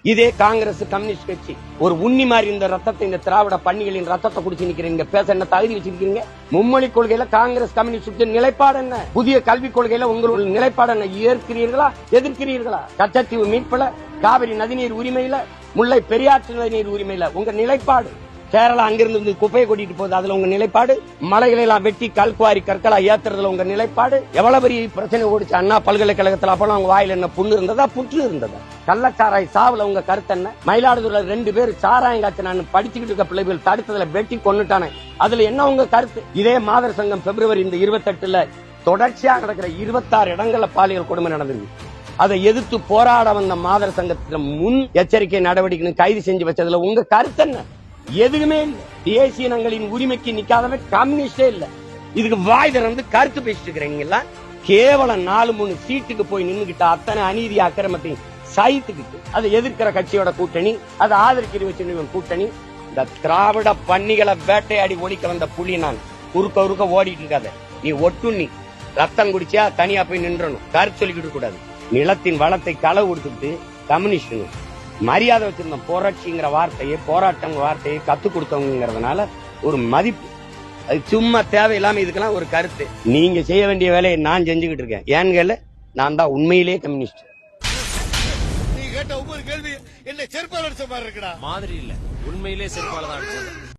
இதே காங்கிரஸ் கம்யூனிஸ்ட் கட்சி ஒரு உண்ணி மாதிரி இந்த ரத்தத்தை, இந்த திராவிட பன்னிகளின் ரத்தத்தை குடிச்சு நிக்கிறீங்க. பேச என்ன தகுதி வச்சிருக்கீங்க? மும்மொழி கொள்கையில காங்கிரஸ் கம்யூனிஸ்ட் நிலைப்பாடு என்ன? புதிய கல்விக் கொள்கையில உங்களுடைய நிலைப்பாடு என்ன? ஏற்கிறீர்களா, எதிர்க்கிறீர்களா? கச்சத்தீவு மீட்பல, காவிரி நதிநீர் உரிமையில, முல்லை பெரியாற்று நதிநீர் உரிமையில உங்க நிலைப்பாடு. கேரளா அங்கிருந்து குப்பையை கொட்டிட்டு போகுது, அதுல உங்க நிலைப்பாடு. மலைகளை எல்லாம் வெட்டி கல்குவாரி கற்களா ஏத்துறதுல உங்க நிலைப்பாடு. எவ்வளவு பெரிய பிரச்சனை ஓடிச்சு அண்ணா பல்கலைக்கழகத்துல. அப்பெல்லாம் அவங்க வாயில என்ன புண்ணு இருந்ததா, புற்று இருந்ததா? கள்ளச்சாராய் சாவுல உங்க கருத்து என்ன? மயிலாடுதுறையில 2 பேர் சாராயம் காய்ச்சி நான் படிச்சுக்கிட்டு இருக்க பிள்ளைகள் தடுத்ததுல வெட்டி கொண்டுட்டானே, அதுல என்ன உங்க கருத்து? இதே மாதர் சங்கம் பிப்ரவரி இந்த 28ல தொடர்ச்சியாக நடக்கிற 26 இடங்கள்ல பாலியல் கொடுமை நடந்தது. அதை எதிர்த்து போராட வந்த மாதர் சங்கத்துல முன் எச்சரிக்கை நடவடிக்கை கைது செஞ்சு வச்சதுல உங்க கருத்து என்ன? எதுவுமே இல்ல. தேசிய இனங்களின் உரிமைக்கு நிக்காதவன் கம்யூனிஸ்டே இல்ல. இதுக்கு வாய் திறந்து கருத்து பேசிட்டு இருக்கிறீங்களா? கேவலம் 4-3 சீட்டுக்கு போய் நின்னுகிட்ட அத்தனை அநீதி அக்கிரமத்தையும் சைத்துக்கிட்டு அதை எதிர்க்கிற கட்சியோட கூட்டணி, அதை ஆதரிக்கிற கூட்டணி. இந்த திராவிட பன்னிகளை வேட்டையாடி ஒழிக்க வந்த புலி நான். குறுக்க ஓடிட்டு இருக்காத. நீ ஒட்டுண்ணி ரத்தம் குடிச்சா தனியா போய் நின்றணும். கருத்து சொல்லிக்கிட்டு கூடாது. நிலத்தின் வளத்தை களவு கொடுத்துட்டு கம்யூனிஸ்ட் மரியாதை வச்சிருந்தோம். புரட்சிங்கிற வார்த்தையை, போராட்டம் வார்த்தையை கத்து கொடுத்தவங்கிறதுனால ஒரு மதிப்பு. அது சும்மா தேவையில்லாம இதுக்கெல்லாம் ஒரு கருத்து. நீங்க செய்ய வேண்டிய வேலையை நான் செஞ்சுக்கிட்டு இருக்கேன். ஏன்னு நான் தான் உண்மையிலேயே கம்யூனிஸ்ட். நீ கேட்ட ஒவ்வொரு கேள்வி என்ன செருப்பால அடிச்ச மாதிரி இருக்குடா. மாதிரி இல்ல, உண்மையிலே செருப்பால தான் அடிச்சது.